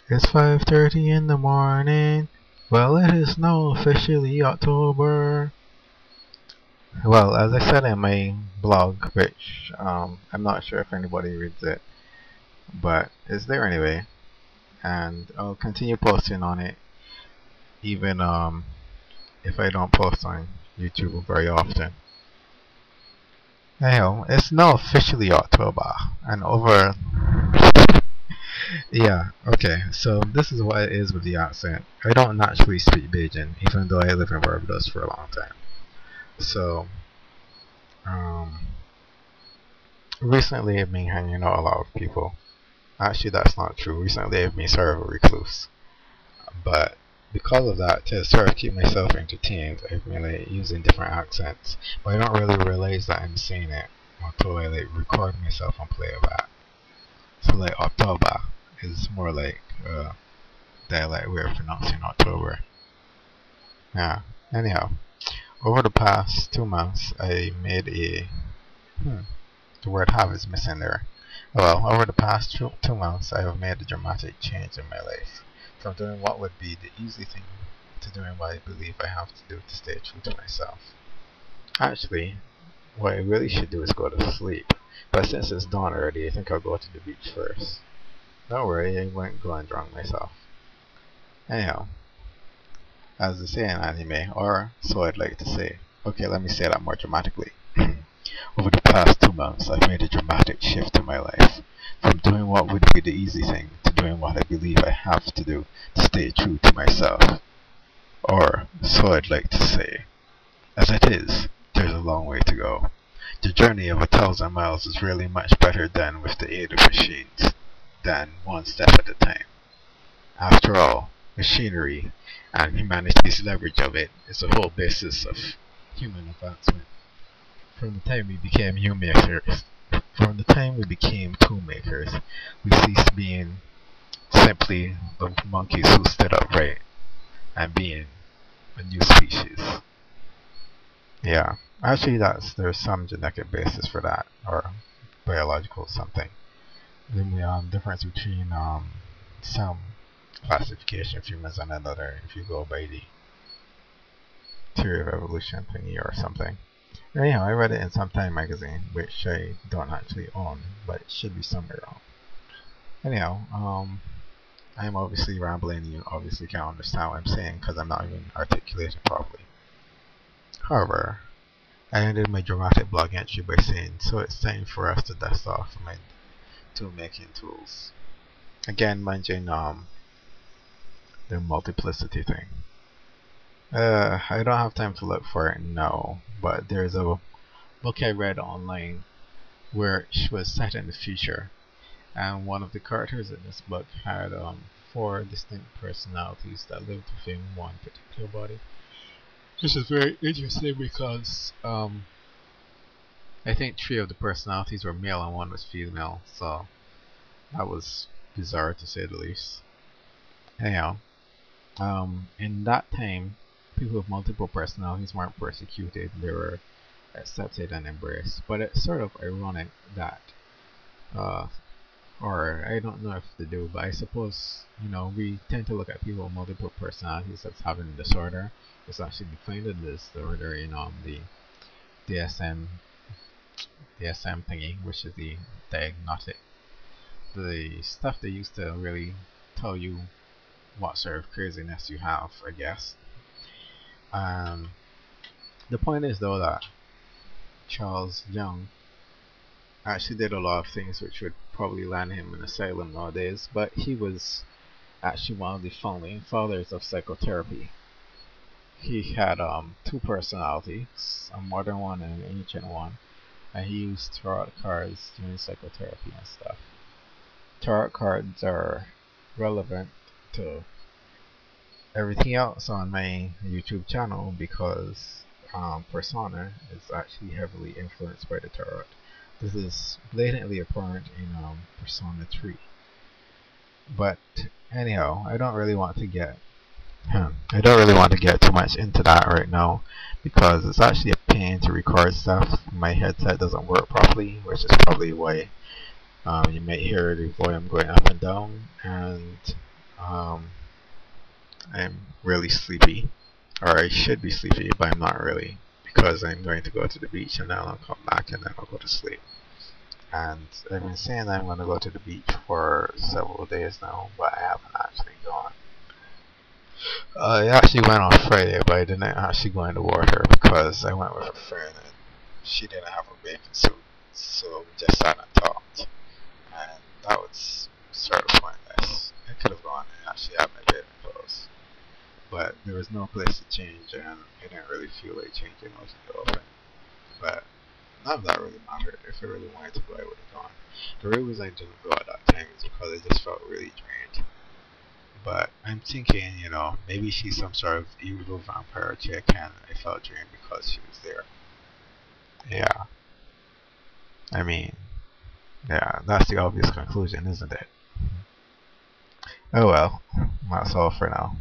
It's 5:30 in the morning. Well, it is now officially October. Well, as I said in my blog, which I'm not sure if anybody reads it, but it's there anyway, and I'll continue posting on it, even if I don't post on YouTube very often. Anyhow, it's now officially October, and over. Yeah, okay, so this is what it is with the accent. I don't naturally speak Beijing, even though I live in Barbados for a long time. So, um, recently I've been hanging out a lot with people. Actually, that's not true. Recently I've been sort of a recluse. But because of that, to sort of keep myself entertained, I've been like using different accents. But I don't really realize that I'm saying it until I like record myself and play it back. So like October is more like dialect way of pronouncing October. Yeah. Anyhow, over the past 2 months, I made a the word have is missing there. Well, over the past 2 months, I have made a dramatic change in my life. From doing what would be the easy thing to doing what I believe I have to do to stay true to myself. Actually, what I really should do is go to sleep. But since it's dawn already, I think I'll go to the beach first. Don't worry, I won't go and drown myself. Anyhow, as they say in anime, or so I'd like to say. Okay, let me say that more dramatically. Over the past 2 months, I've made a dramatic shift in my life. From doing what would be the easy thing to doing what I believe I have to do to stay true to myself. Or, so I'd like to say. As it is, there's a long way to go. The journey of 1,000 miles is really much better done with the aid of machines than one step at a time. After all, machinery and humanity's leverage of it is the whole basis of human advancement. From the time we became from the time we became toolmakers, we ceased being simply the monkeys who stood upright and being a new species. Yeah, actually, there's some genetic basis for that, or biological something. The difference between some classification of humans and another, if you go by the theory of evolution thingy or something. Anyhow, I read it in some Time magazine, which I don't actually own, but it should be somewhere around. Anyhow, I'm obviously rambling. You obviously can't understand what I'm saying because I'm not even articulating properly. However, I ended my dramatic blog entry by saying, so it's time for us to dust off my tool making tools. Again, mentioning the multiplicity thing. I don't have time to look for it now, but there's a book I read online where it was set in the future, and one of the characters in this book had 4 distinct personalities that lived within one particular body. This is very interesting because I think 3 of the personalities were male and 1 was female, so that was bizarre to say the least. Anyhow, in that time, people with multiple personalities weren't persecuted, they were accepted and embraced. But it's sort of ironic that, or I don't know if they do, but I suppose, we tend to look at people with multiple personalities as having a disorder. It's actually defined as disorder in the DSM thingy, which is the diagnostic. The stuff they used to really tell you what sort of craziness you have, I guess. The point is though that Charles Young actually did a lot of things which would probably land him in asylum nowadays, but he was actually one of the founding fathers of psychotherapy. He had 2 personalities, a modern one and an ancient one, and he used tarot cards doing psychotherapy and stuff. Tarot cards are relevant to everything else on my YouTube channel because Persona is actually heavily influenced by the tarot. This is blatantly apparent in Persona 3. But anyhow, I don't really want to get too much into that right now because it's actually a pain to record stuff. My headset doesn't work properly, which is probably why you might hear the volume going up and down, and Um, I'm really sleepy, or I should be sleepy, but I'm not really, because I'm going to go to the beach and then I'll come back and then I'll go to sleep. And I've been saying I'm going to go to the beach for several days now, but I haven't actually gone. I actually went on Friday, but I didn't actually go in the water because I went with a friend and she didn't have a bathing suit, so we just sat and talked, and that was sort of pointless. I could have gone and actually had my bathing clothes, but there was no place to change, and I didn't really feel like changing out in the open. But none of that really mattered. If I really wanted to go, I would have gone. The real reason I didn't go at that time is because I just felt really drained. But I'm thinking, maybe she's some sort of evil vampire chick and I felt drained because she was there. Yeah, I mean, yeah, that's the obvious conclusion, isn't it? Oh well, that's all for now.